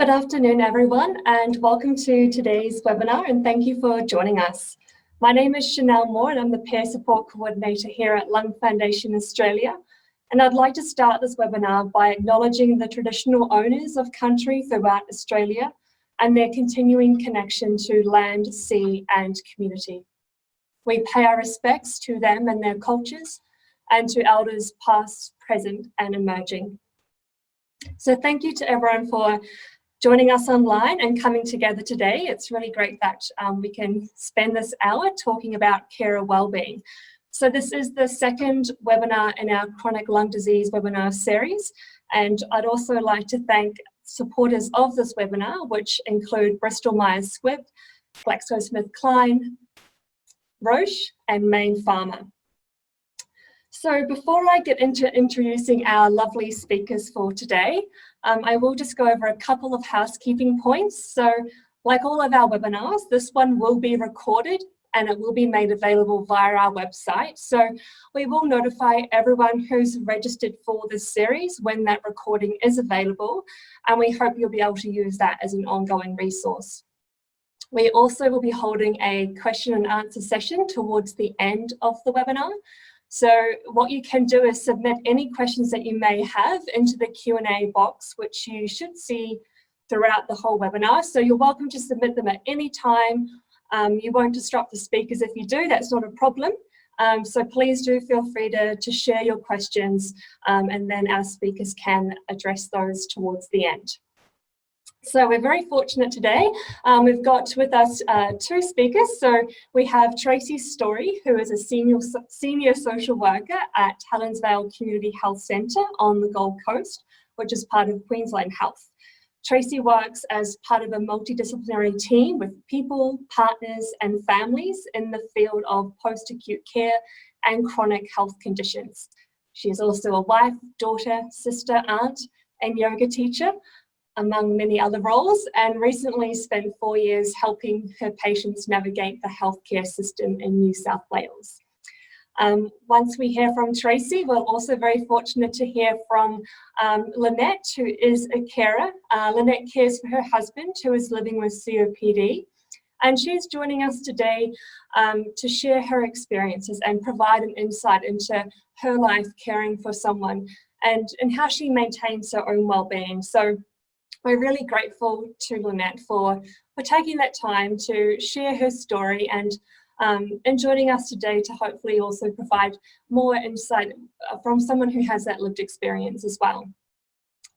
Good afternoon, everyone, and welcome to today's webinar, and thank you for joining us. My name is Chanel Moore, and I'm the Peer Support Coordinator here at Lung Foundation Australia. And I'd like to start this webinar by acknowledging the traditional owners of country throughout Australia and their continuing connection to land, sea, and community. We pay our respects to them and their cultures, and to elders past, present, and emerging. So thank you to everyone for joining us online and coming together today. It's really great that we can spend this hour talking about carer wellbeing. So this is the second webinar in our chronic lung disease webinar series, and I'd also like to thank supporters of this webinar, which include Bristol Myers Squibb, GlaxoSmithKline, Roche, and Mayne Pharma. So before I get into introducing our lovely speakers for today, I will just go over a couple of housekeeping points. So like all of our webinars, this one will be recorded and it will be made available via our website. So we will notify everyone who's registered for this series when that recording is available, and we hope you'll be able to use that as an ongoing resource. We also will be holding a question and answer session towards the end of the webinar. So what you can do is submit any questions that you may have into the Q&A box, which you should see throughout the whole webinar. So you're welcome to submit them at any time. You won't disrupt the speakers if you do, that's not a problem. So please do feel free to share your questions, and then our speakers can address those towards the end. So we're very fortunate today. We've got with us two speakers. So we have Tracy Story, who is a senior social worker at Helensvale Community Health Centre on the Gold Coast, which is part of Queensland Health. Tracy works as part of a multidisciplinary team with people, partners and families in the field of post-acute care and chronic health conditions. She is also a wife, daughter, sister, aunt and yoga teacher, among many other roles, and recently spent 4 years helping her patients navigate the healthcare system in New South Wales. Once we hear from Tracy, we're also very fortunate to hear from Lynette, who is a carer. Lynette cares for her husband, who is living with COPD, and she's joining us today to share her experiences and provide an insight into her life caring for someone and how she maintains her own well-being. So we're really grateful to Lynette for taking that time to share her story and joining us today to hopefully also provide more insight from someone who has that lived experience as well.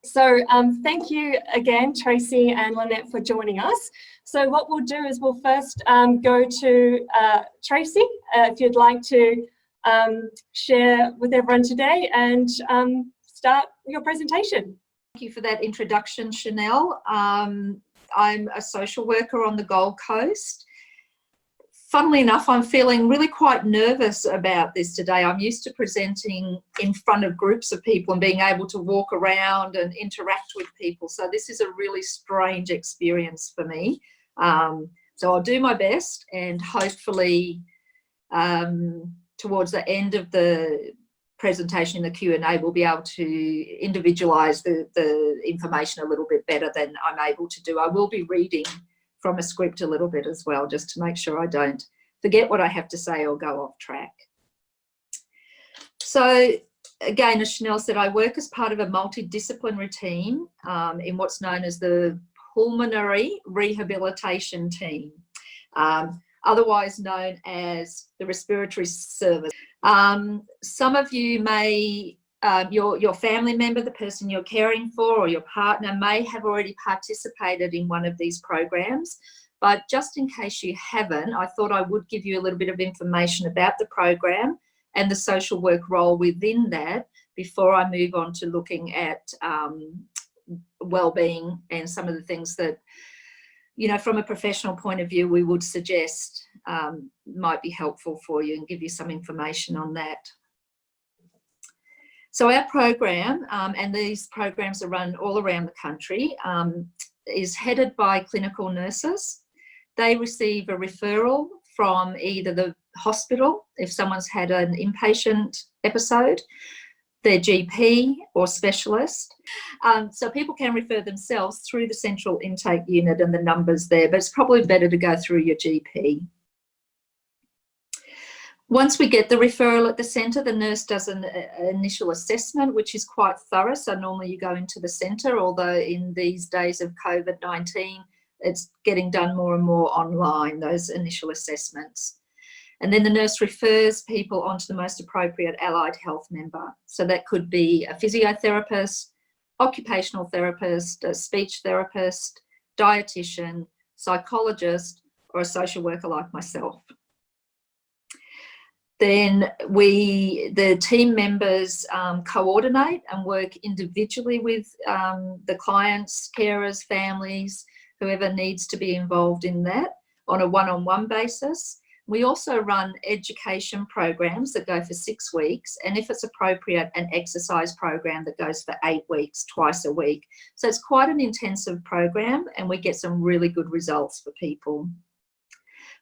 So thank you again, Tracy and Lynette, for joining us. So what we'll do is we'll first go to Tracy, if you'd like to share with everyone today and start your presentation. Thank you for that introduction, Chanel. I'm a social worker on the Gold Coast. Funnily enough, I'm feeling really quite nervous about this today. I'm used to presenting in front of groups of people and being able to walk around and interact with people. So this is a really strange experience for me. So I'll do my best, and hopefully towards the end of the presentation in the Q&A, we'll be able to individualise the information a little bit better than I'm able to do. I will be reading from a script a little bit as well, just to make sure I don't forget what I have to say or go off track. So again, as Chanel said, I work as part of a multidisciplinary team in what's known as the Pulmonary Rehabilitation Team, otherwise known as the Respiratory Service. Some of you may, your family member, the person you're caring for, or your partner may have already participated in one of these programs, but just in case you haven't, I thought I would give you a little bit of information about the program and the social work role within that before I move on to looking at wellbeing and some of the things that, you know, from a professional point of view, we would suggest might be helpful for you and give you some information on that. So our program, and these programs are run all around the country, is headed by clinical nurses. They receive a referral from either the hospital, if someone's had an inpatient episode, their GP or specialist. So people can refer themselves through the central intake unit and the numbers there, but it's probably better to go through your GP. Once we get the referral at the centre, the nurse does an initial assessment, which is quite thorough. So normally you go into the centre, although in these days of COVID-19, it's getting done more and more online, those initial assessments. And then the nurse refers people onto the most appropriate allied health member. So that could be a physiotherapist, occupational therapist, a speech therapist, dietitian, psychologist, or a social worker like myself. Then the team members coordinate and work individually with the clients, carers, families, whoever needs to be involved in that on a one-on-one basis. We also run education programs that go for 6 weeks, and if it's appropriate, an exercise program that goes for 8 weeks, twice a week. So it's quite an intensive program, and we get some really good results for people.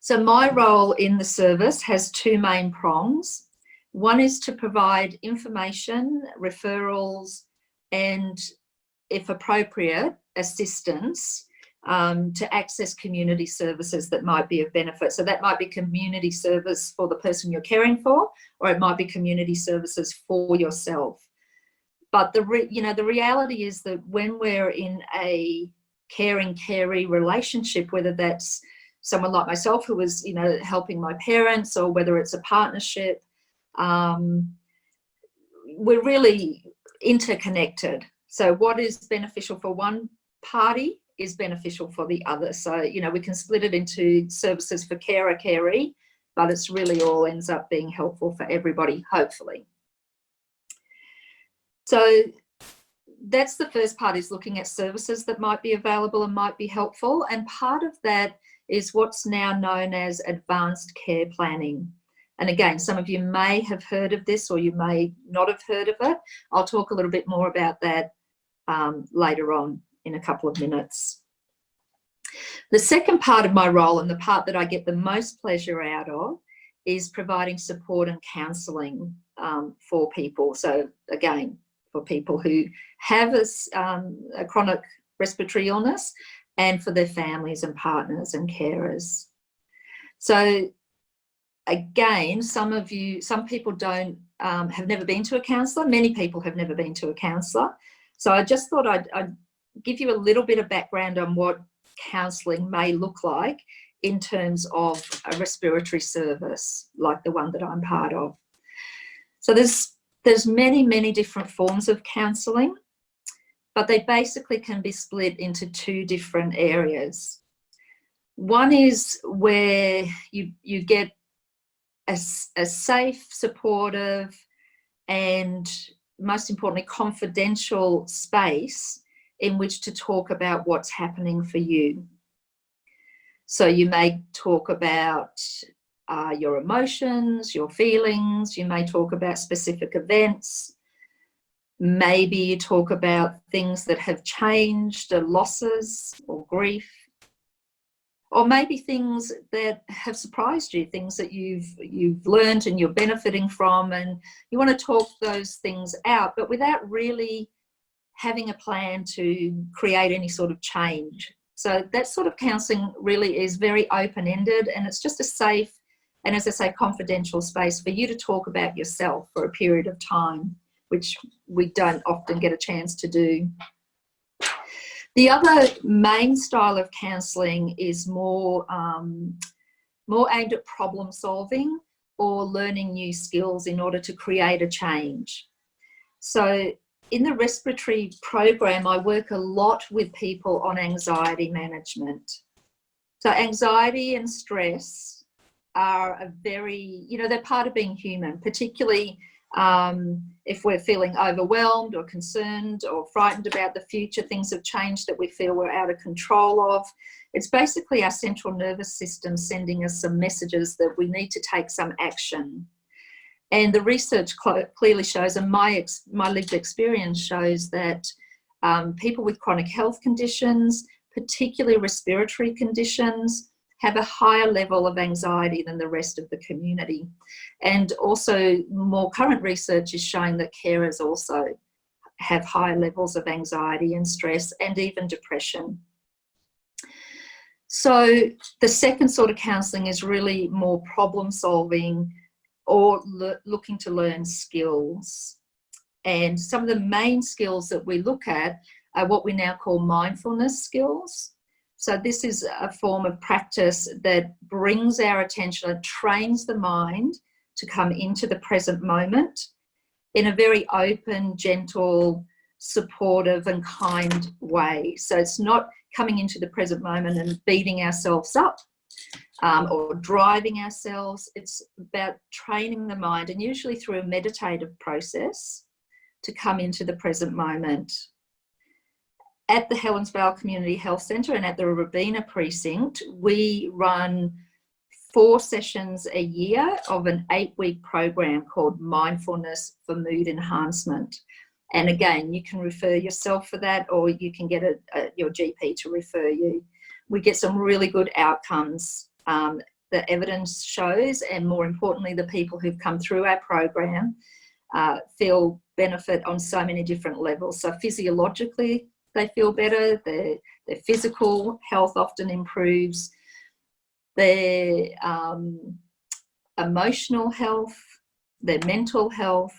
So my role in the service has 2 main prongs. One is to provide information, referrals, and if appropriate, assistance to access community services that might be of benefit. So that might be community service for the person you're caring for, or it might be community services for yourself. But the reality is that when we're in a caring-caree relationship, whether that's someone like myself who was, helping my parents, or whether it's a partnership, we're really interconnected. So what is beneficial for one party is beneficial for the other. So, we can split it into services for carer, caree, but it's really all ends up being helpful for everybody, hopefully. So that's the first part, is looking at services that might be available and might be helpful. And part of that is what's now known as advanced care planning. And again, some of you may have heard of this, or you may not have heard of it. I'll talk a little bit more about that later on in a couple of minutes. The second part of my role, and the part that I get the most pleasure out of, is providing support and counselling for people. So again, for people who have a chronic respiratory illness, and for their families and partners and carers. So again, some people don't have never been to a counsellor. Many people have never been to a counsellor. So I just thought I'd give you a little bit of background on what counselling may look like in terms of a respiratory service like the one that I'm part of. So there's many, many different forms of counselling, but they basically can be split into 2 different areas. One is where you get a safe, supportive, and most importantly, confidential space in which to talk about what's happening for you. So you may talk about your emotions, your feelings. You may talk about specific events. Maybe you talk about things that have changed, losses or grief, or maybe things that have surprised you, things that you've learned and you're benefiting from, and you want to talk those things out, but without really having a plan to create any sort of change. So that sort of counselling really is very open-ended, and it's just a safe and, as I say, confidential space for you to talk about yourself for a period of time, which we don't often get a chance to do. The other main style of counselling is more aimed at problem solving or learning new skills in order to create a change. So in the respiratory program, I work a lot with people on anxiety management. So anxiety and stress are they're part of being human, particularly if we're feeling overwhelmed or concerned or frightened about the future, things have changed that we feel we're out of control of. It's basically our central nervous system sending us some messages that we need to take some action. And the research clearly shows, and my lived experience shows, that people with chronic health conditions, particularly respiratory conditions, have a higher level of anxiety than the rest of the community. And also more current research is showing that carers also have higher levels of anxiety and stress and even depression. So the second sort of counselling is really more problem solving or looking to learn skills. And some of the main skills that we look at are what we now call mindfulness skills. So this is a form of practice that brings our attention and trains the mind to come into the present moment in a very open, gentle, supportive and kind way. So it's not coming into the present moment and beating ourselves up or driving ourselves. It's about training the mind, and usually through a meditative process, to come into the present moment. At the Helensvale Community Health Centre and at the Robina Precinct, we run 4 sessions a year of an 8-week program called Mindfulness for Mood Enhancement. And again, you can refer yourself for that, or you can get your GP to refer you. We get some really good outcomes. The evidence shows, and more importantly, the people who've come through our program feel benefit on so many different levels. So physiologically, they feel better, their physical health often improves, their emotional health, their mental health.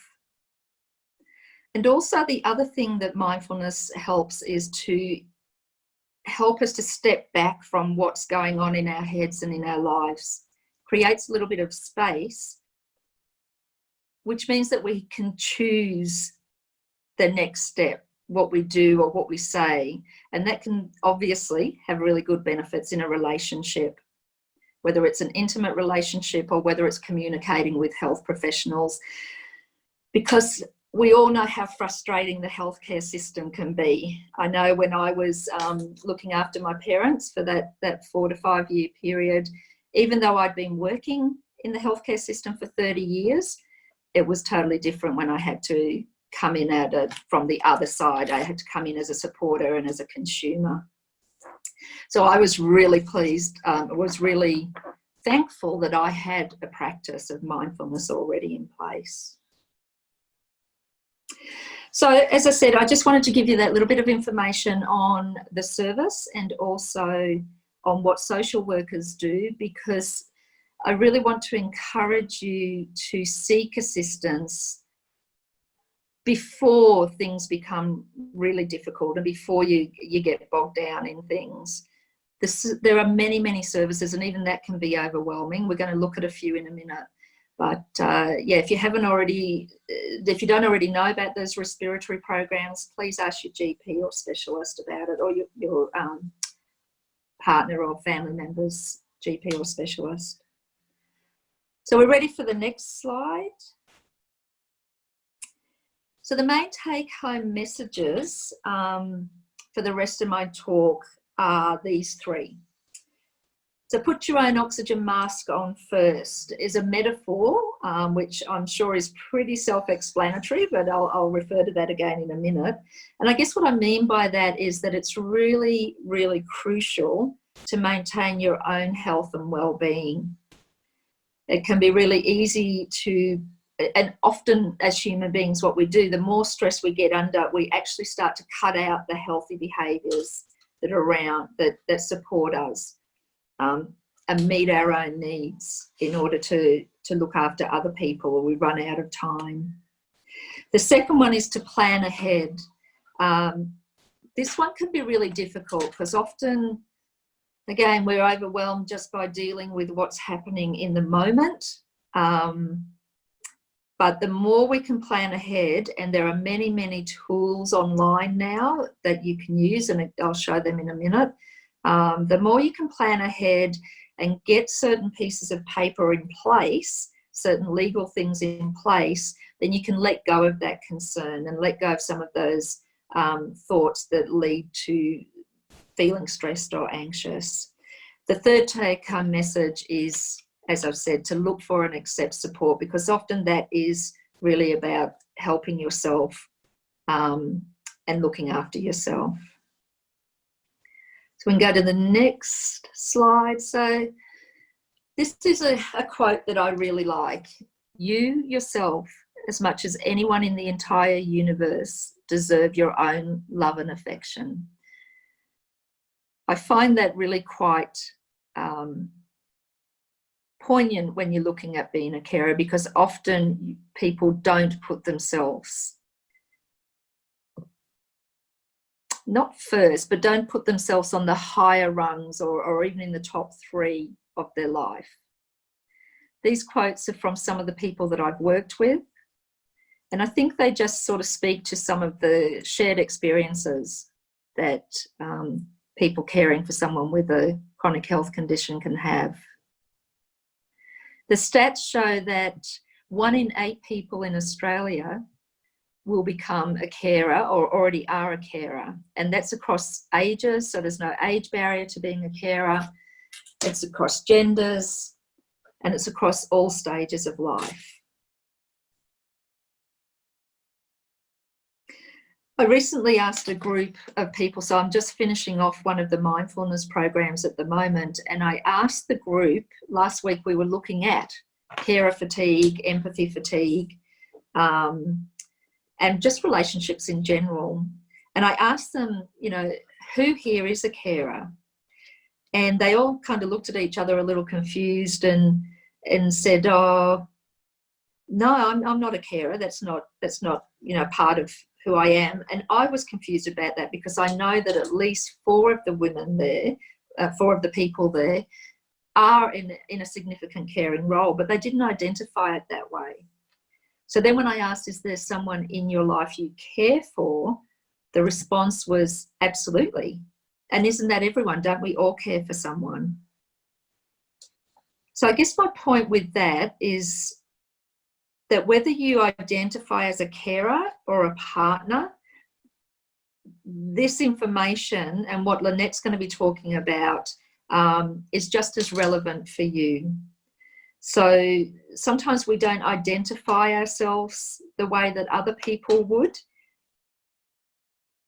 And also the other thing that mindfulness helps is to help us to step back from what's going on in our heads and in our lives. Creates a little bit of space, which means that we can choose the next step, what we do or what we say. And that can obviously have really good benefits in a relationship, whether it's an intimate relationship or whether it's communicating with health professionals, because we all know how frustrating the healthcare system can be. I know when I was looking after my parents for that 4 to 5 year period, even though I'd been working in the healthcare system for 30 years, it was totally different when I had to come in at it from the other side. I had to come in as a supporter and as a consumer. So I was really pleased, I was really thankful that I had a practice of mindfulness already in place. So as I said, I just wanted to give you that little bit of information on the service and also on what social workers do, because I really want to encourage you to seek assistance before things become really difficult and before you get bogged down in things. There are many, many services, and even that can be overwhelming. We're going to look at a few in a minute. But yeah, if you don't already know about those respiratory programs, please ask your GP or specialist about it, or your partner or family member's GP or specialist. So we're ready for the next slide. So the main take-home messages for the rest of my talk are these 3. So put your own oxygen mask on first is a metaphor, which I'm sure is pretty self-explanatory, but I'll refer to that again in a minute. And I guess what I mean by that is that it's really, really crucial to maintain your own health and well-being. It can be really easy to, and often as human beings, what we do, the more stress we get under, we actually start to cut out the healthy behaviours that are around, that support us. And meet our own needs in order to look after other people, or we run out of time. The second one is to plan ahead. This one can be really difficult because often, again, we're overwhelmed just by dealing with what's happening in the moment. But the more we can plan ahead, and there are many, many tools online now that you can use, and I'll show them in a minute. The more you can plan ahead and get certain pieces of paper in place, certain legal things in place, then you can let go of that concern and let go of some of those thoughts that lead to feeling stressed or anxious. The third take-home message is, as I've said, to look for and accept support, because often that is really about helping yourself and looking after yourself. So we can go to the next slide. So this is a quote that I really like. You yourself, as much as anyone in the entire universe, deserve your own love and affection. I find that really quite poignant when you're looking at being a carer, because often people don't put themselves, not first, but don't put themselves on the higher rungs or even in the top 3 of their life. These quotes are from some of the people that I've worked with, and I think they just sort of speak to some of the shared experiences that people caring for someone with a chronic health condition can have. The stats show that 1 in 8 people in Australia will become a carer or already are a carer, and that's across ages, so there's no age barrier to being a carer. It's across genders, and it's across all stages of life. I recently asked a group of people, so I'm just finishing off one of the mindfulness programs at the moment, and I asked the group, last week we were looking at carer fatigue, empathy fatigue, and just relationships in general. And I asked them, you know, who here is a carer? And they all kind of looked at each other a little confused and said, oh, no, I'm not a carer. That's not, you know, part of who I am. And I was confused about that, because I know that at least 4 of the women there, 4 of the people there are in a significant caring role, but they didn't identify it that way. So then when I asked, is there someone in your life you care for? The response was absolutely. And isn't that everyone? Don't we all care for someone? So I guess my point with that is that whether you identify as a carer or a partner, this information and what Lynette's going to be talking about is just as relevant for you. So sometimes we don't identify ourselves the way that other people would.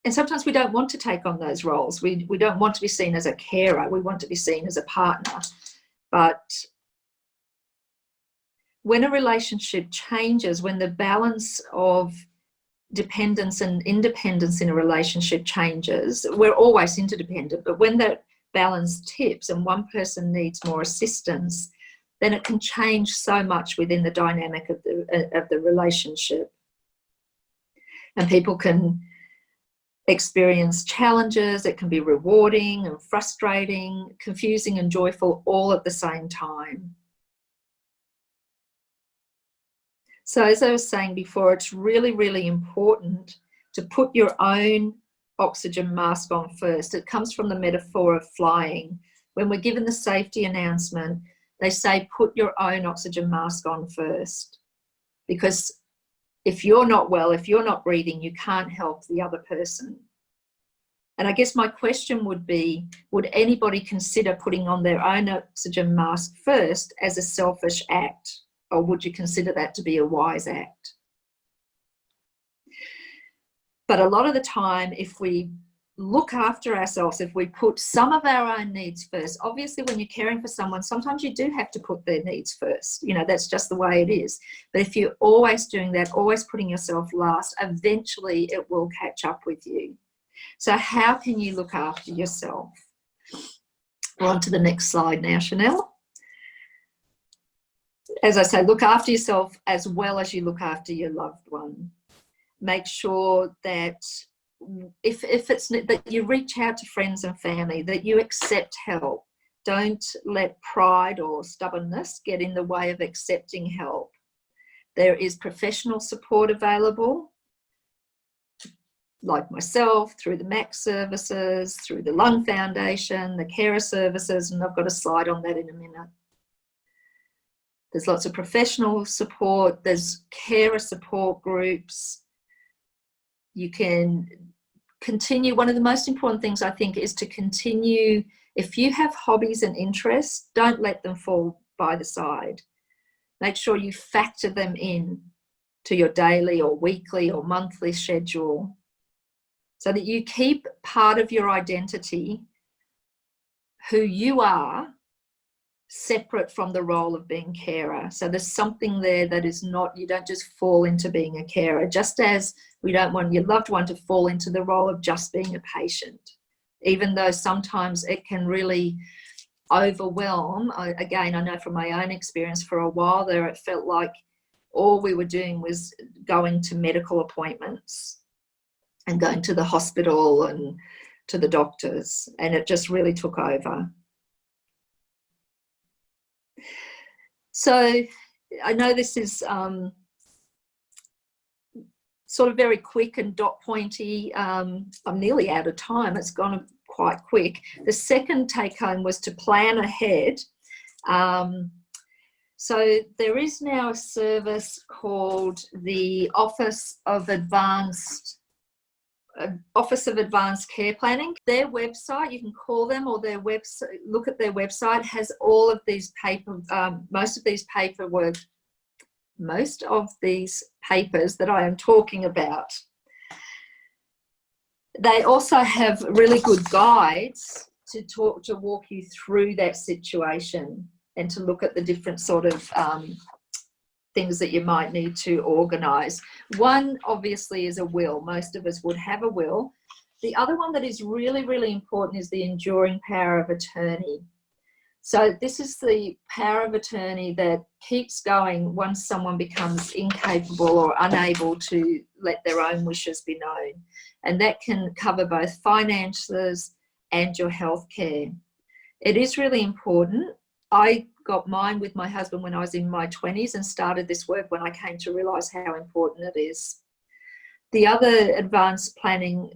And sometimes we don't want to take on those roles. We don't want to be seen as a carer. We want to be seen as a partner. But when a relationship changes, when the balance of dependence and independence in a relationship changes, we're always interdependent, but when that balance tips and one person needs more assistance, then it can change so much within the dynamic of the relationship. And people can experience challenges. It can be rewarding and frustrating, confusing and joyful all at the same time. So as I was saying before, it's really, really important to put your own oxygen mask on first. It comes from the metaphor of flying. When we're given the safety announcement, they say, put your own oxygen mask on first. Because if you're not well, if you're not breathing, you can't help the other person. And I guess my question would be, would anybody consider putting on their own oxygen mask first as a selfish act? Or would you consider that to be a wise act? But a lot of the time, if we look after ourselves, if we put some of our own needs first, obviously when you're caring for someone, sometimes you do have to put their needs first. You know, that's just the way it is. But if you're always doing that, always putting yourself last, eventually it will catch up with you. So how can you look after yourself? We're on to the next slide now, Chanel. As I say, look after yourself as well as you look after your loved one. Make sure that if it's that you reach out to friends and family, that you accept help. Don't let pride or stubbornness get in the way of accepting help. There is professional support available, like myself, through the MAC services, through the Lung Foundation, the carer services, and I've got a slide on that in a minute. There's lots of professional support, there's carer support groups. You can continue. One of the most important things I think is to continue. If you have hobbies and interests, don't let them fall by the side. Make sure you factor them in to your daily or weekly or monthly schedule so that you keep part of your identity who you are separate from the role of being carer. So there's something there that is not, you don't just fall into being a carer, just as we don't want your loved one to fall into the role of just being a patient, even though sometimes it can really overwhelm. Again, I know from my own experience, for a while there, it felt like all we were doing was going to medical appointments and going to the hospital and to the doctors, and it just really took over. So I know this is sort of very quick and dot pointy. I'm nearly out of time. It's gone quite quick. The second take home was to plan ahead. So there is now a service called the Office of Advanced Care Planning. Their website, you can call them, or their website, look at their website, has all of these most of these papers that I am talking about. They also have really good guides to walk you through that situation and to look at the different sort of things that you might need to organise. One, obviously, is a will. Most of us would have a will. The other one that is really, really important is the enduring power of attorney. So this is the power of attorney that keeps going once someone becomes incapable or unable to let their own wishes be known. And that can cover both finances and your health care. It is really important. I got mine with my husband when I was in my 20s and started this work when I came to realise how important it is. The other advanced planning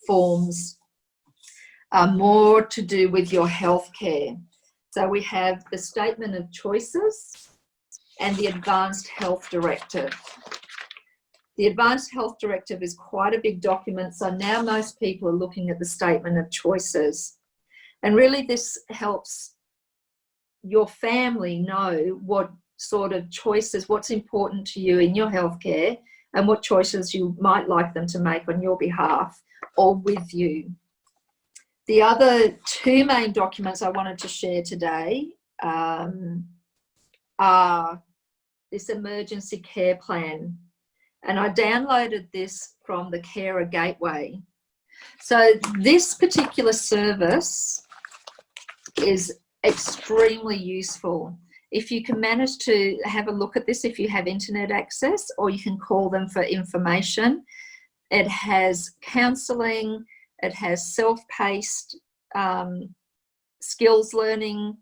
forms are more to do with your health care. So we have the Statement of Choices and the Advanced Health Directive. The Advanced Health Directive is quite a big document, so now most people are looking at the Statement of Choices. And really this helps your family know what sort of choices, what's important to you in your healthcare, and what choices you might like them to make on your behalf or with you. The other two main documents I wanted to share today are this emergency care plan. And I downloaded this from the Carer Gateway. So this particular service is extremely useful. If you can manage to have a look at this, if you have internet access, or you can call them for information. It has counselling, it has self-paced skills learning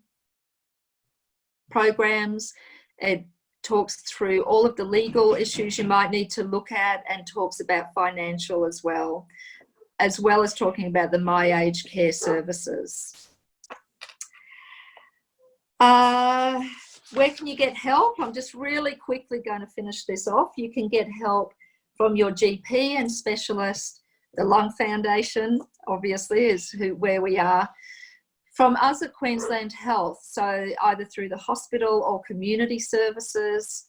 programs. It talks through all of the legal issues you might need to look at, and talks about financial as well as talking about the My Aged Care services. Where can you get help? I'm just really quickly going to finish this off. You can get help from your GP and specialist. The Lung Foundation, obviously, is where we are. From us at Queensland Health, so either through the hospital or community services,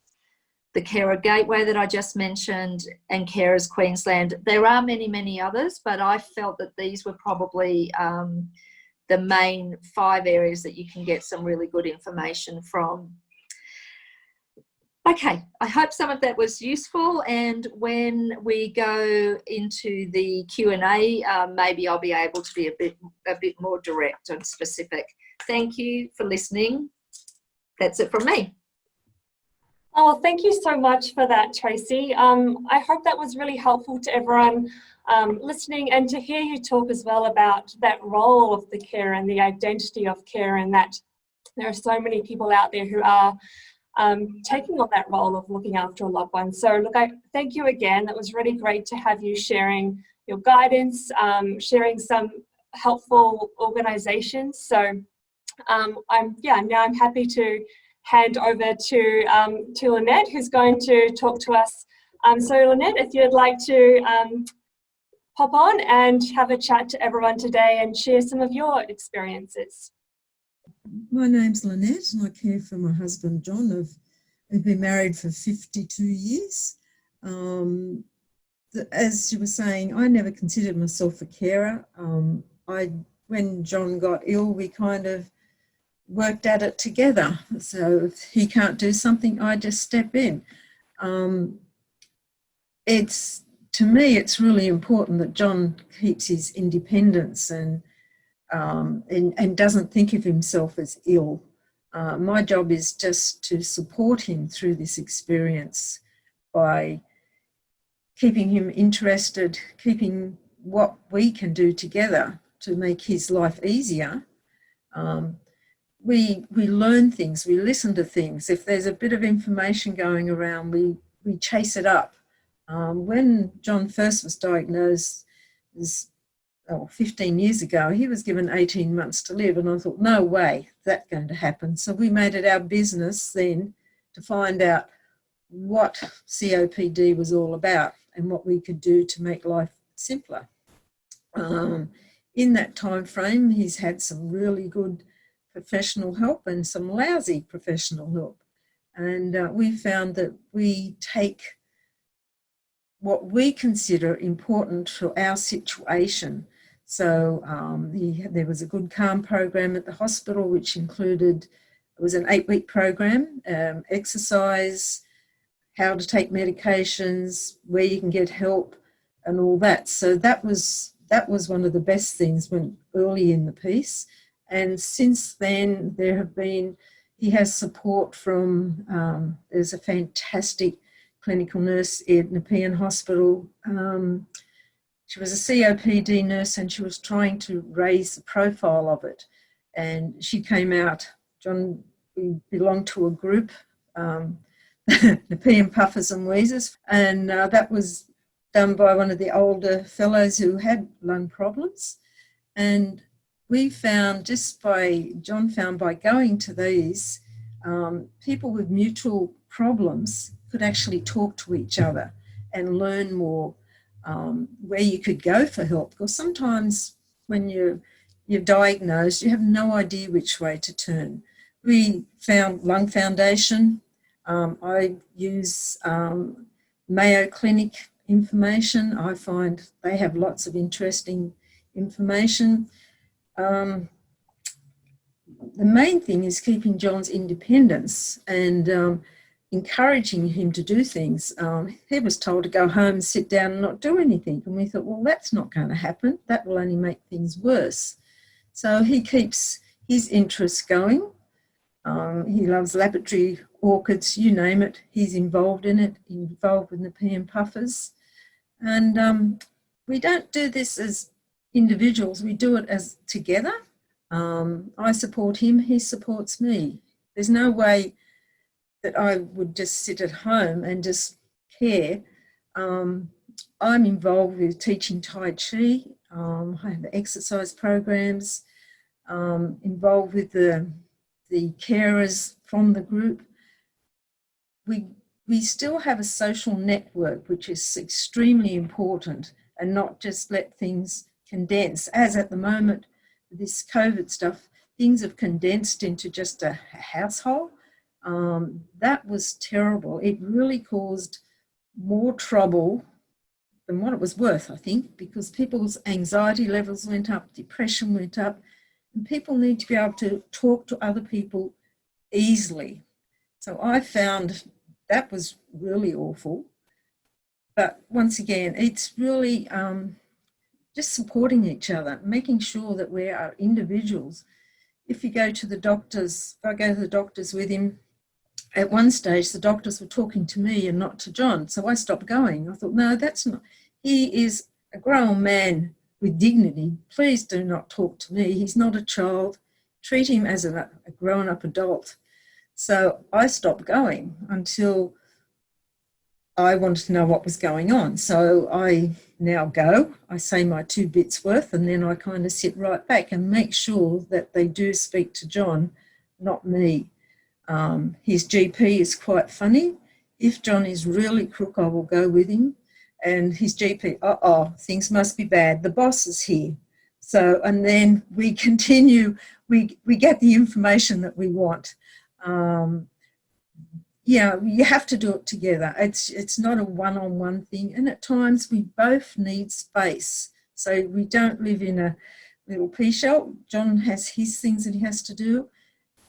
the Carer Gateway that I just mentioned, and Carers Queensland. There are many, many others, but I felt that these were probably the main 5 areas that you can get some really good information from. Okay, I hope some of that was useful, and when we go into the Q&A, maybe I'll be able to be a bit more direct and specific. Thank you for listening. That's it from me. Oh, thank you so much for that, Tracy. I hope that was really helpful to everyone listening, and to hear you talk as well about that role of the care and the identity of care, and that there are so many people out there who are taking on that role of looking after a loved one. So look, I thank you again. That was really great to have you sharing your guidance, sharing some helpful organisations. So now I'm happy to hand over to Lynette, who's going to talk to us. So Lynette, if you'd like to pop on and have a chat to everyone today and share some of your experiences. My name's Lynette and I care for my husband John. We've been married for 52 years. As you were saying, I never considered myself a carer. I when John got ill, we kind of worked at it together. So if he can't do something, I just step in. To me, it's really important that John keeps his independence and doesn't think of himself as ill. My job is just to support him through this experience by keeping him interested, keeping what we can do together to make his life easier. We learn things, we listen to things. If there's a bit of information going around, we chase it up. When John first was diagnosed, 15 years ago, he was given 18 months to live, and I thought, no way that's going to happen. So we made it our business then to find out what COPD was all about and what we could do to make life simpler. In that time frame, he's had some really good professional help and some lousy professional help. And we found that we take what we consider important to our situation. So there was a good calm program at the hospital, which included, it was an 8-week program, exercise, how to take medications, where you can get help and all that. So that was one of the best things when early in the piece. And since then, he has support from, there's a fantastic clinical nurse at Nepean Hospital. She was a COPD nurse and she was trying to raise the profile of it. And she came out, John, we belonged to a group, Nepean Puffers and Wheezers, and that was done by one of the older fellows who had lung problems. And we found, John found by going to these, people with mutual problems could actually talk to each other and learn more where you could go for help. Because sometimes when you're diagnosed, you have no idea which way to turn. We found Lung Foundation. I use Mayo Clinic information. I find they have lots of interesting information. The main thing is keeping John's independence and encouraging him to do things. He was told to go home, sit down and not do anything. And we thought, well, that's not going to happen. That will only make things worse. So he keeps his interests going. He loves laboratory orchids, you name it. He's involved in it, involved with the Nepean Puffers. And we don't do this as individuals, we do it as together. I support him, he supports me. There's no way that I would just sit at home and just care. I'm involved with teaching Tai Chi. I have exercise programs, involved with the carers from the group. We still have a social network, which is extremely important, and not just let things condense. As at the moment, this COVID stuff, things have condensed into just a household. That was terrible. It really caused more trouble than what it was worth, I think, because people's anxiety levels went up, depression went up, and people need to be able to talk to other people easily. So I found that was really awful. But once again, it's really just supporting each other, making sure that we are individuals. If you go to the doctors, if I go to the doctors with him, at one stage the doctors were talking to me and not to John, so I stopped going. I thought, no, that's not, he is a grown man with dignity. Please do not talk to me. He's not a child. Treat him as a grown-up adult. So I stopped going until I wanted to know what was going on. So I now go, I say my 2 bits worth, and then I kind of sit right back and make sure that they do speak to John, not me. His GP is quite funny. If John is really crook, I will go with him. And his GP, things must be bad. The boss is here. So, and then we continue, we get the information that we want. Yeah, you have to do it together. It's not a one-on-one thing. And at times we both need space. So we don't live in little P-shell. John has his things that he has to do.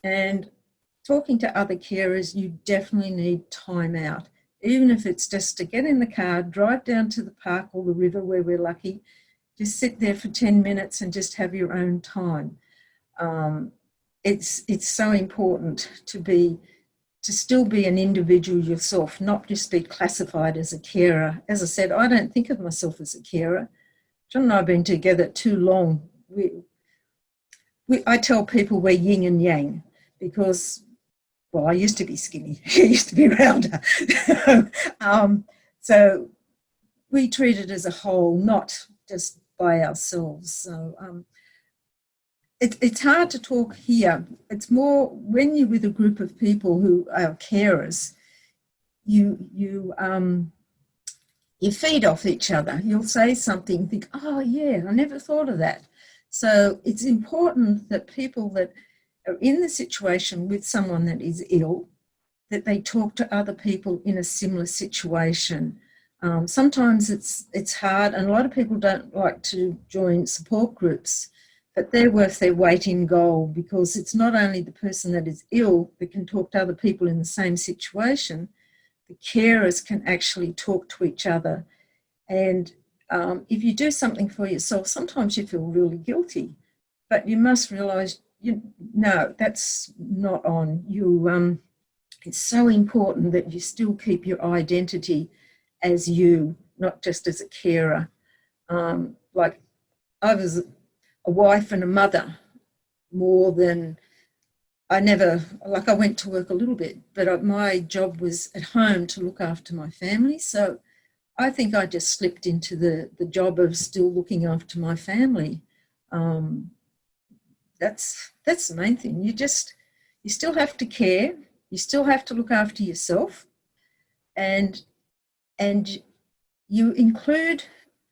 And talking to other carers, you definitely need time out. Even if it's just to get in the car, drive down to the park or the river where we're lucky, just sit there for 10 minutes and just have your own time. It's so important to still be an individual yourself, not just be classified as a carer. As I said, I don't think of myself as a carer. John and I have been together too long. I tell people we're yin and yang because, well, I used to be skinny. He used to be rounder. So we treat it as a whole, not just by ourselves. So it's hard to talk here. It's more when you're with a group of people who are carers, you feed off each other. You'll say something, think, oh yeah, I never thought of that. So it's important that people that are in the situation with someone that is ill, that they talk to other people in a similar situation. Sometimes it's hard, and a lot of people don't like to join support groups, but they're worth their weight in gold because it's not only the person that is ill that can talk to other people in the same situation, the carers can actually talk to each other. And if you do something for yourself, sometimes you feel really guilty, but you must realise, no, that's not on you. It's so important that you still keep your identity as you, not just as a carer. Like I was a wife and a mother more than I went to work a little bit, but my job was at home to look after my family. So I think I just slipped into the job of still looking after my family. That's the main thing. You still have to care. You still have to look after yourself, and you include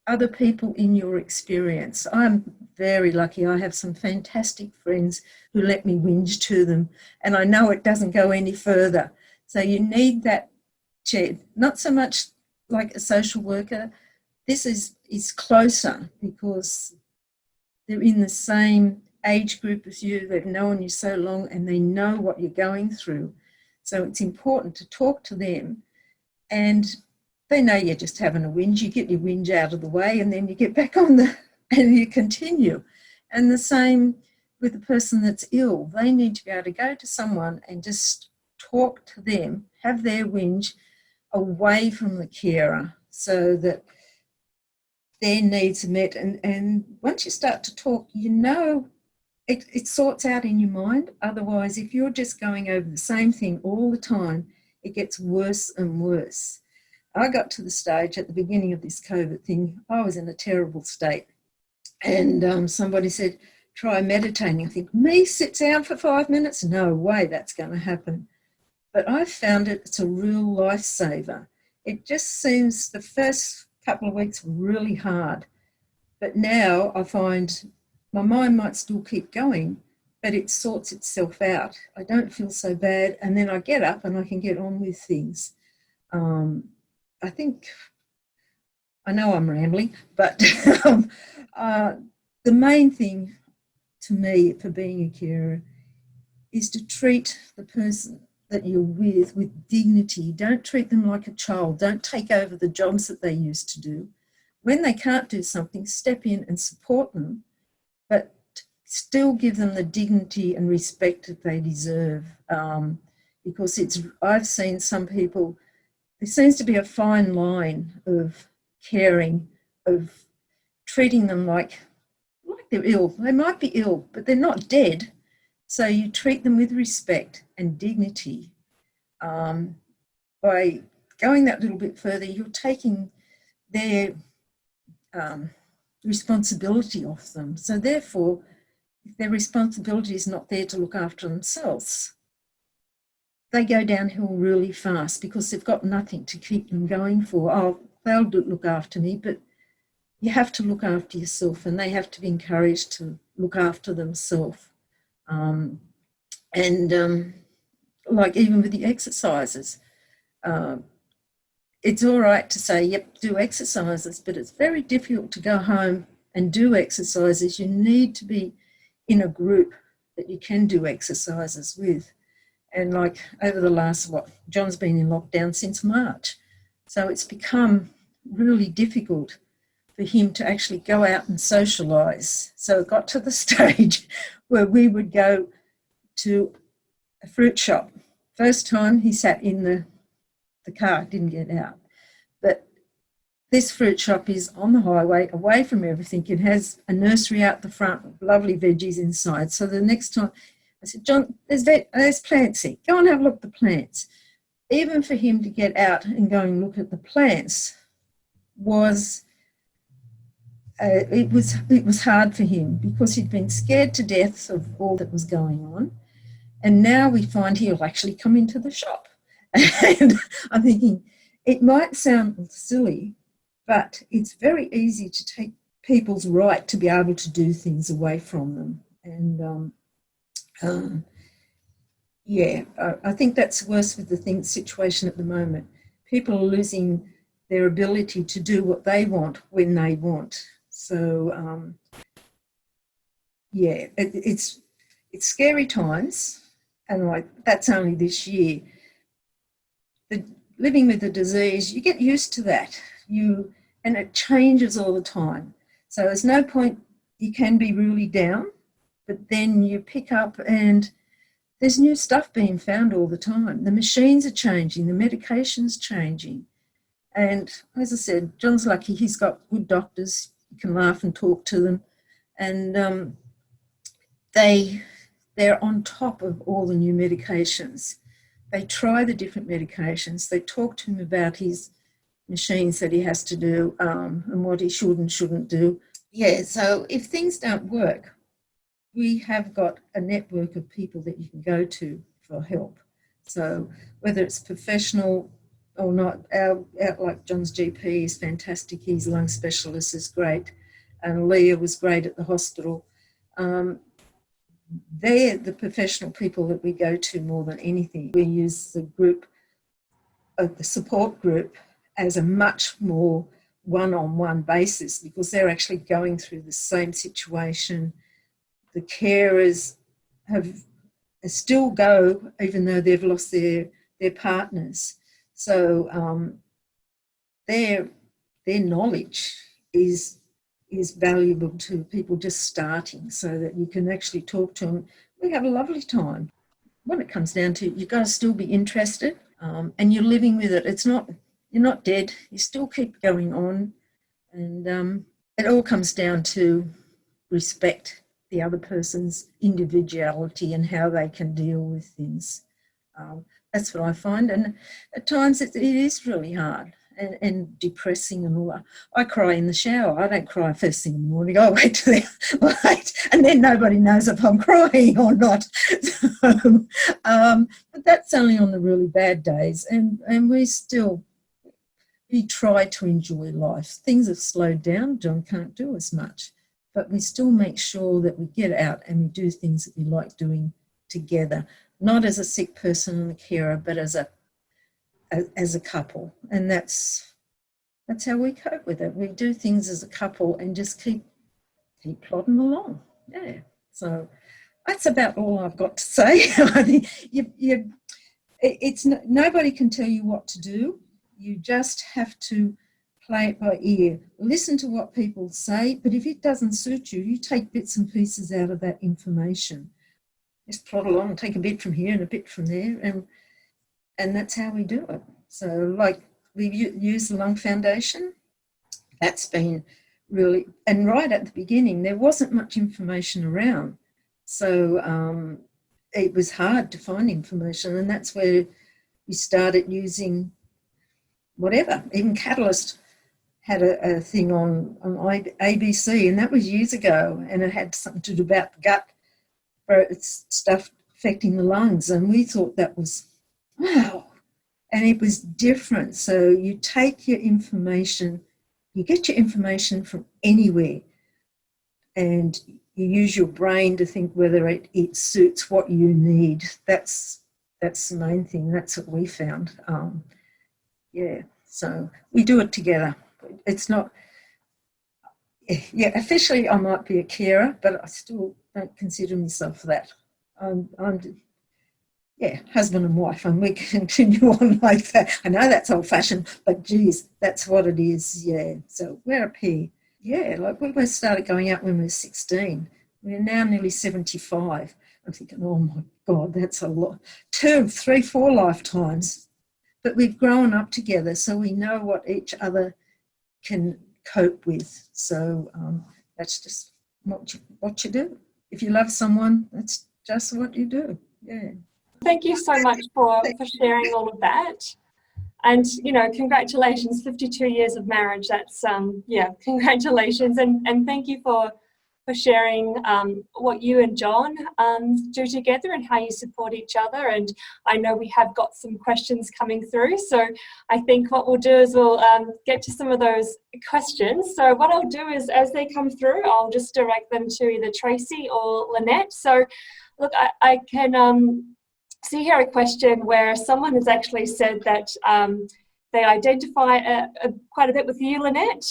other people in your experience. I'm very lucky. I have some fantastic friends who let me whinge to them, and I know it doesn't go any further. So you need that chair, not so much like a social worker. This is closer because they're in the same age group as you. They've known you so long and they know what you're going through. So it's important to talk to them, and they know you're just having a whinge. You get your whinge out of the way and then you get back on and you continue. And the same with the person that's ill. They need to be able to go to someone and just talk to them, have their whinge away from the carer so that their needs are met. And once you start to talk, it sorts out in your mind. Otherwise, if you're just going over the same thing all the time, it gets worse and worse. I got to the stage at the beginning of this COVID thing, I was in a terrible state. And somebody said, try meditating. I think, me sit down for 5 minutes? No way that's going to happen. But I found it's a real lifesaver. It just seems the first couple of weeks really hard. But now I find my mind might still keep going, but it sorts itself out. I don't feel so bad. And then I get up and I can get on with things. I think, I know I'm rambling, but the main thing to me for being a carer is to treat the person that you're with dignity. Don't treat them like a child. Don't take over the jobs that they used to do. When they can't do something, step in and support them, but still give them the dignity and respect that they deserve. Because I've seen some people, there seems to be a fine line of caring, of treating them like they're ill. They might be ill, but they're not dead. So you treat them with respect and dignity. By going that little bit further, you're taking their responsibility off them. So therefore, if their responsibility is not there to look after themselves, they go downhill really fast because they've got nothing to keep them going for. Oh, they'll look after me, but you have to look after yourself, and they have to be encouraged to look after themselves. Like even with the exercises, it's all right to say, yep, do exercises, but it's very difficult to go home and do exercises, you need to be in a group that you can do exercises with. And like over the last, John's been in lockdown since March. So it's become really difficult for him to actually go out and socialise. So it got to the stage where we would go to a fruit shop. First time he sat in the car, didn't get out. But this fruit shop is on the highway, away from everything. It has a nursery out the front, lovely veggies inside. So the next time, I said, John, there's plants here. Go and have a look at the plants. Even for him to get out and go and look at the plants was, it was hard for him because he'd been scared to death of all that was going on. And now we find he'll actually come into the shop. And I'm thinking, it might sound silly, but it's very easy to take people's right to be able to do things away from them. And I think that's worse with the situation at the moment. People are losing their ability to do what they want when they want. So, it's scary times, and like that's only this year. Living with the disease, you get used to that. And it changes all the time. So there's no point, you can be really down, but then you pick up and there's new stuff being found all the time. The machines are changing, the medication's changing. And as I said, John's lucky, he's got good doctors, you can laugh and talk to them. And they're on top of all the new medications. They try the different medications. They talk to him about his machines that he has to do and what he should and shouldn't do. Yeah, so if things don't work, we have got a network of people that you can go to for help. So whether it's professional or not, like John's GP is fantastic. His lung specialist is great. And Leah was great at the hospital. They're the professional people that we go to more than anything. We use the support group as a much more one-on-one basis because they're actually going through the same situation. The carers still go even though they've lost their partners. So their knowledge is valuable to people just starting so that you can actually talk to them. We have a lovely time. When it comes down to, you've got to still be interested and you're living with it. You're not dead. You still keep going on. And it all comes down to respect the other person's individuality and how they can deal with things. That's what I find. And at times it is really hard. And depressing and all that. I cry in the shower. I don't cry first thing in the morning. I wait till they're late and then nobody knows if I'm crying or not. So, but that's only on the really bad days. And we try to enjoy life. Things have slowed down. John can't do as much. But we still make sure that we get out and we do things that we like doing together. Not as a sick person and a carer, but as a couple, and that's how we cope with it. We do things as a couple and just keep plodding along. Yeah. So that's about all I've got to say. I think nobody can tell you what to do. You just have to play it by ear. Listen to what people say, but if it doesn't suit you, you take bits and pieces out of that information. Just plod along, take a bit from here and a bit from there, and that's how we do it. So like we use the Lung Foundation. That's been really, and right at the beginning, there wasn't much information around. So it was hard to find information, and that's where we started using whatever. Even Catalyst had a thing on ABC, and that was years ago, and it had something to do about the gut, for stuff affecting the lungs, and we thought that was, wow. And it was different. So you take your information, you get your information from anywhere, and you use your brain to think whether it suits what you need. That's the main thing. That's what we found. So we do it together. It's not, Yeah, officially I might be a carer, but I still don't consider myself that. I'm yeah, husband and wife, and we continue on like that. I know that's old-fashioned, but geez, that's what it is. Yeah, so we're a pair. Yeah, like we both started going out when we were 16. We're now nearly 75. I'm thinking, oh my God, that's a lot. 2, 3, 4 lifetimes. But we've grown up together, so we know what each other can cope with. So that's just what you do. If you love someone, that's just what you do. Yeah. Thank you so much for sharing all of that. And, you know, congratulations, 52 years of marriage. That's, yeah, congratulations. And thank you for sharing what you and John do together and how you support each other. And I know we have got some questions coming through. So I think what we'll do is we'll get to some of those questions. So what I'll do is as they come through, I'll just direct them to either Tracy or Lynette. So look, I can see here a question where someone has actually said that they identify quite a bit with you, Lynette.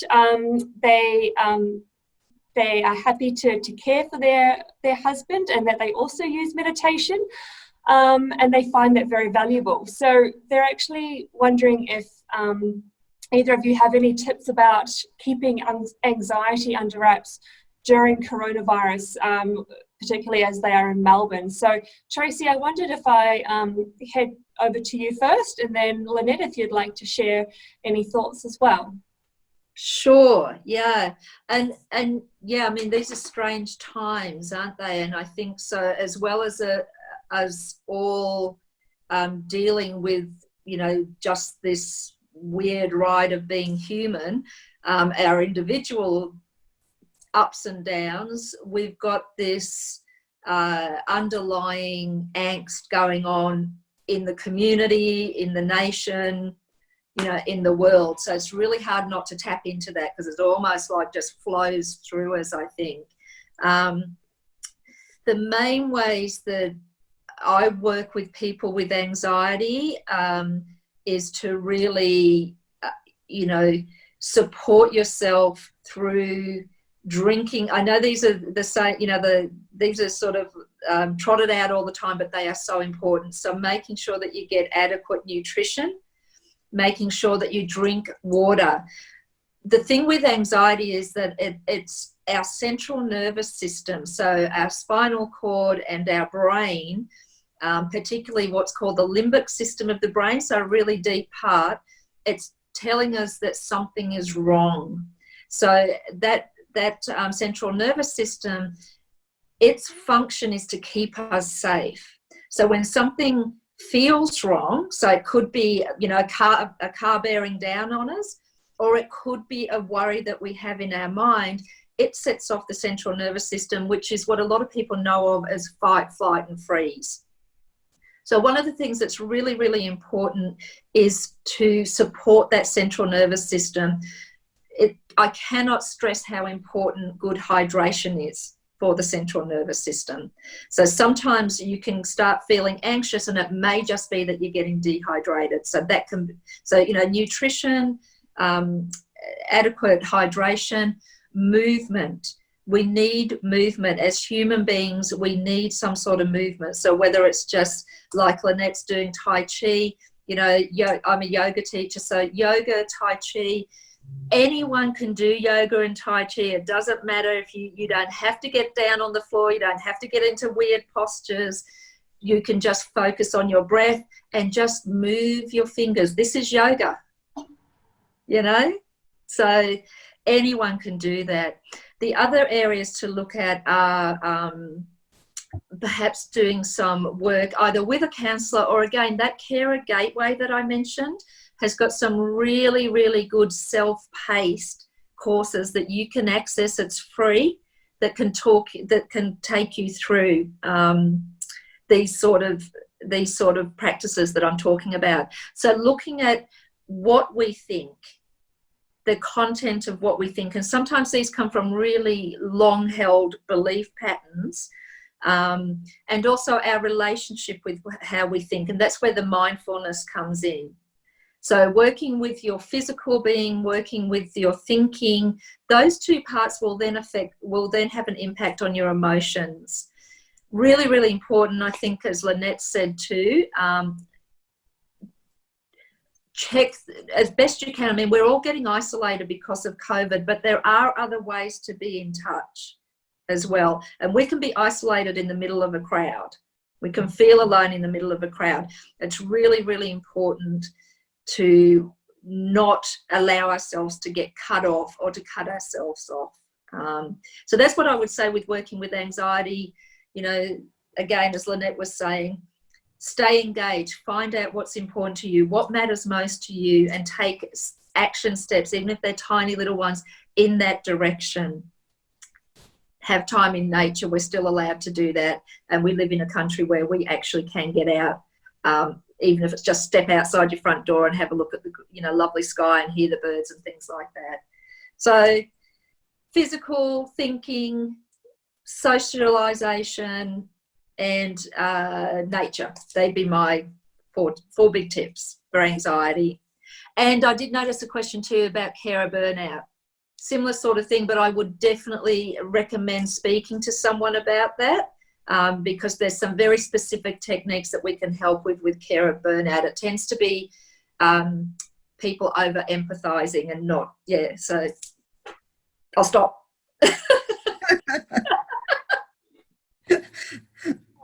They are happy to care for their husband, and that they also use meditation, and they find that very valuable. So they're actually wondering if either of you have any tips about keeping anxiety under wraps during coronavirus, particularly as they are in Melbourne. So Tracy, I wondered if I head over to you first, and then Lynette, if you'd like to share any thoughts as well. Sure, yeah. And yeah, I mean, these are strange times, aren't they? And I think so, as well as all dealing with, you know, just this weird ride of being human, our individual ups and downs, we've got this underlying angst going on in the community, in the nation, you know, in the world. So it's really hard not to tap into that, because it's almost like just flows through us, I think. The main ways that I work with people with anxiety is to really, you know, support yourself through drinking. I know these are the same, you know, these are sort of trotted out all the time, but they are so important. So making sure that you get adequate nutrition, making sure that you drink water. The thing with anxiety is that it's our central nervous system, so our spinal cord and our brain, particularly what's called the limbic system of the brain, so a really deep part, it's telling us that something is wrong. So that central nervous system, its function is to keep us safe. So when something feels wrong, so it could be, you know, a car bearing down on us, or it could be a worry that we have in our mind, it sets off the central nervous system, which is what a lot of people know of as fight, flight and freeze. So one of the things that's really, really important is to support that central nervous system. I cannot stress how important good hydration is for the central nervous system. So sometimes you can start feeling anxious, and it may just be that you're getting dehydrated. So that can, so, you know, nutrition, adequate hydration, movement. We need movement as human beings. We need some sort of movement. So whether it's just like Lynette's doing Tai Chi, you know, I'm a yoga teacher, so yoga, Tai Chi. Anyone can do yoga and Tai Chi. It doesn't matter if you don't have to get down on the floor. You don't have to get into weird postures. You can just focus on your breath and just move your fingers. This is yoga, you know? So anyone can do that. The other areas to look at are perhaps doing some work either with a counsellor, or again, that Carer Gateway that I mentioned has got some really, really good self-paced courses that you can access. It's free, that can take you through these sort of practices that I'm talking about. So looking at what we think, the content of what we think, and sometimes these come from really long-held belief patterns, and also our relationship with how we think, and that's where the mindfulness comes in. So working with your physical being, working with your thinking, those two parts will then have an impact on your emotions. Really, really important, I think, as Lynette said too, check as best you can. I mean, we're all getting isolated because of COVID, but there are other ways to be in touch as well. And we can be isolated in the middle of a crowd. We can feel alone in the middle of a crowd. It's really, really important to not allow ourselves to get cut off or to cut ourselves off. So that's what I would say with working with anxiety. You know, again, as Lynette was saying, stay engaged, find out what's important to you, what matters most to you, and take action steps, even if they're tiny little ones, in that direction. Have time in nature. We're still allowed to do that. And we live in a country where we actually can get out, even if it's just step outside your front door and have a look at the, you know, lovely sky and hear the birds and things like that. So physical thinking, socialization, and nature. They'd be my four big tips for anxiety. And I did notice a question too about carer burnout. Similar sort of thing, but I would definitely recommend speaking to someone about that, because there's some very specific techniques that we can help with carer burnout. It tends to be people over empathizing and not, so I'll stop.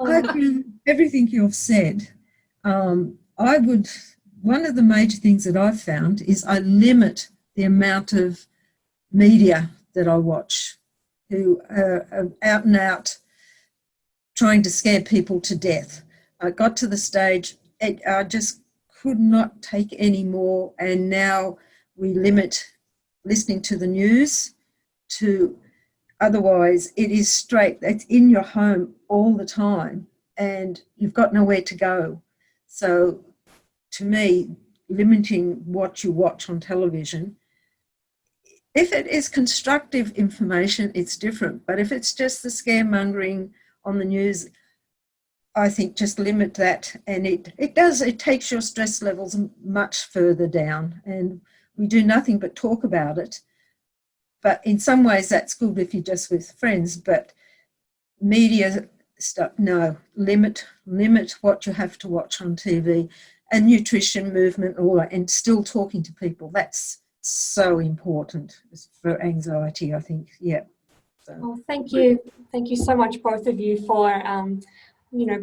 I agree with everything you've said. One of the major things that I've found is I limit the amount of media that I watch, who are out and out trying to scare people to death. I got to the stage, I just could not take any more, and now we limit listening to the news to, otherwise it is straight, it's in your home all the time and you've got nowhere to go. So to me, limiting what you watch on television, if it is constructive information, it's different. But if it's just the scaremongering on the news, I think just limit that. And it takes your stress levels much further down. And we do nothing but talk about it. But in some ways that's good if you're just with friends. But media stuff, no, limit what you have to watch on TV. And nutrition, movement, all that, and still talking to people. That's so important for anxiety, I think. Yeah. So. Well, thank you so much, both of you, for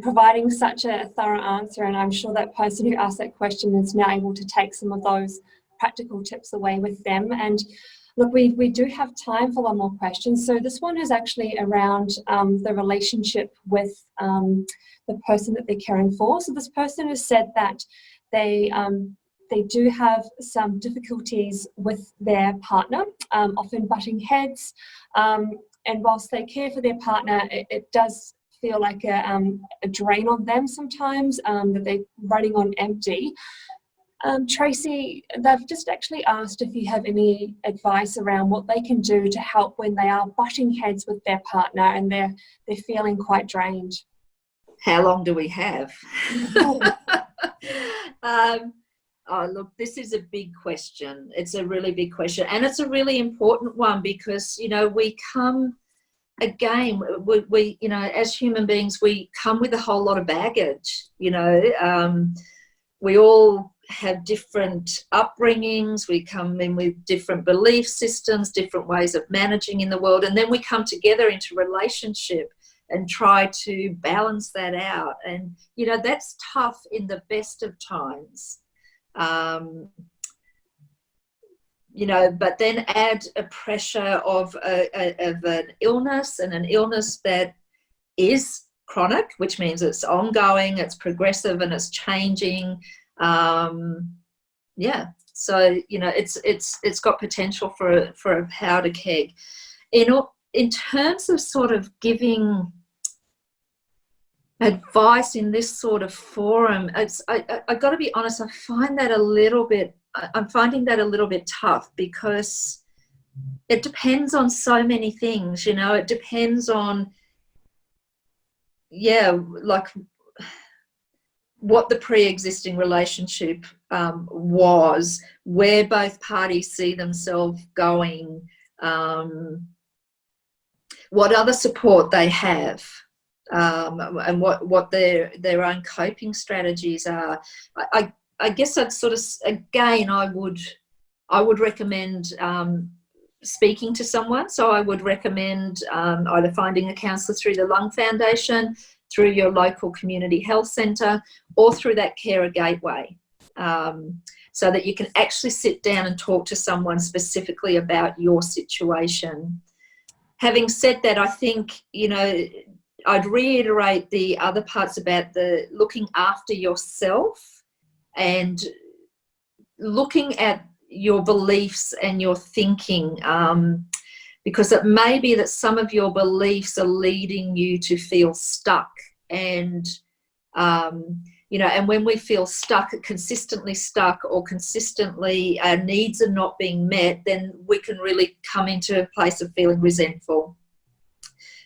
providing such a thorough answer. And I'm sure that person who asked that question is now able to take some of those practical tips away with them. And look, we do have time for one more question. So this one is actually around the relationship with the person that they're caring for. So this person has said that they do have some difficulties with their partner, often butting heads. And whilst they care for their partner, it does feel like a drain on them sometimes, that they're running on empty. Tracy, they've just actually asked if you have any advice around what they can do to help when they are butting heads with their partner and they're feeling quite drained. How long do we have? Oh, look, this is a big question. It's a really big question. And it's a really important one because, we come, again, we as human beings, we come with a whole lot of baggage, we all have different upbringings. We come in with different belief systems, different ways of managing in the world. And then we come together into relationship and try to balance that out. And, that's tough in the best of times. But then add a pressure of an illness, and an illness that is chronic, which means it's ongoing, it's progressive, and it's changing. So it's got potential for a powder keg. In terms of sort of giving advice in this sort of forum, I got to be honest, I'm finding that a little bit tough because it depends on so many things. It depends on what the pre-existing relationship was, where both parties see themselves going, what other support they have, and what their own coping strategies are. I guess I'd sort of, again, I would recommend speaking to someone. So I would recommend either finding a counsellor through the Lung Foundation, through your local community health centre, or through that carer gateway, so that you can actually sit down and talk to someone specifically about your situation. Having said that, I think, you know, I'd reiterate the other parts about the looking after yourself and looking at your beliefs and your thinking, because it may be that some of your beliefs are leading you to feel stuck. And, you know, and when we feel stuck, consistently stuck, or consistently our needs are not being met, then we can really come into a place of feeling resentful.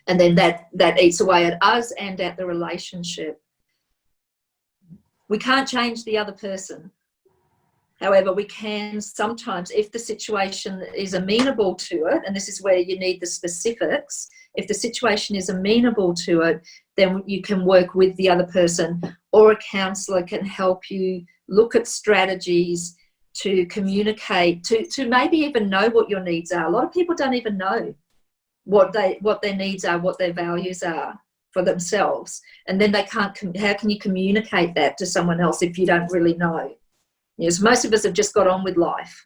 And then that eats away at us and at the relationship. We can't change the other person. However, we can sometimes, if the situation is amenable to it, and this is where you need the specifics, if the situation is amenable to it, then you can work with the other person, or a counsellor can help you look at strategies to communicate, to maybe even know what your needs are. A lot of people don't even know what their needs are, what their values are for themselves. And then they can't, how can you communicate that to someone else if you don't really know? Yes, most of us have just got on with life,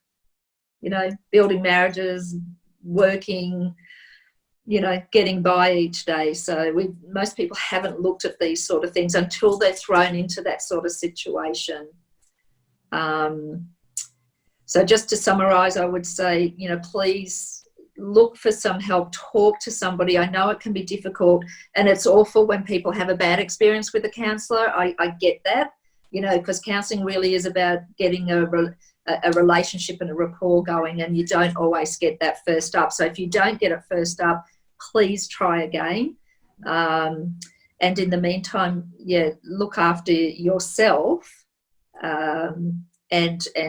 you know, building marriages, working, you know, getting by each day. So most people haven't looked at these sort of things until they're thrown into that sort of situation. So just to summarise, I would say, you know, please look for some help, talk to somebody. I know it can be difficult, and it's awful when people have a bad experience with a counsellor. I get that. You know, because counselling really is about getting a relationship and a rapport going, and you don't always get that first up. So if you don't get it first up, please try again. And in the meantime, yeah, look after yourself, and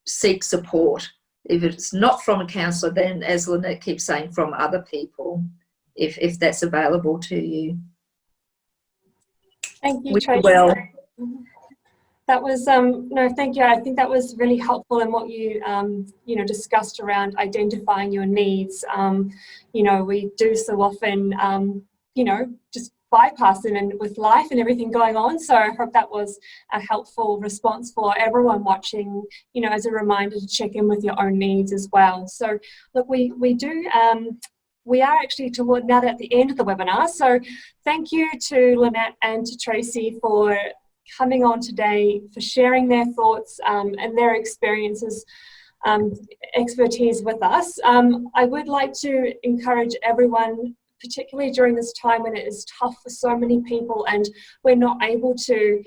seek support. If it's not from a counsellor, then, as Lynette keeps saying, from other people, if that's available to you. Thank you, Tracy. Well. That was, no, thank you. I think that was really helpful in what you, you know, discussed around identifying your needs. You know, we do so often, you know, just bypass them and with life and everything going on. So I hope that was a helpful response for everyone watching, you know, as a reminder to check in with your own needs as well. So look, we are actually toward now at the end of the webinar. So thank you to Lynette and to Tracy for coming on today, for sharing their thoughts and their experiences, expertise with us. I would like to encourage everyone, particularly during this time when it is tough for so many people and we're not able to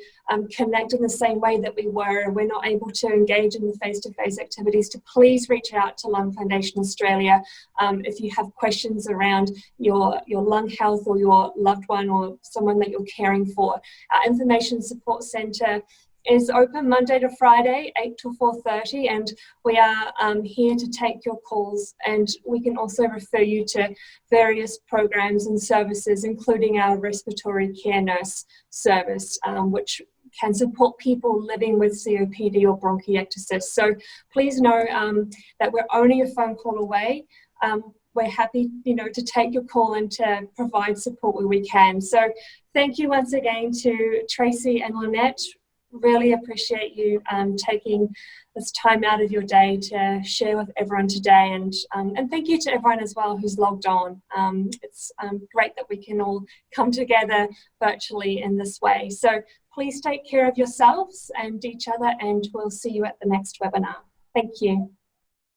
connect in the same way that we were, and we're not able to engage in the face-to-face activities, to please reach out to Lung Foundation Australia if you have questions around your lung health or your loved one or someone that you're caring for. Our Information Support Centre is open Monday to Friday, 8 till 4:30, and we are here to take your calls, and we can also refer you to various programs and services, including our respiratory care nurse service, which can support people living with COPD or bronchiectasis. So please know that we're only a phone call away. We're happy, you know, to take your call and to provide support where we can. So thank you once again to Tracy and Lynette. Really appreciate you taking this time out of your day to share with everyone today, and thank you to everyone as well who's logged on. It's great that we can all come together virtually in this way. So please take care of yourselves and each other, and we'll see you at the next webinar. Thank you.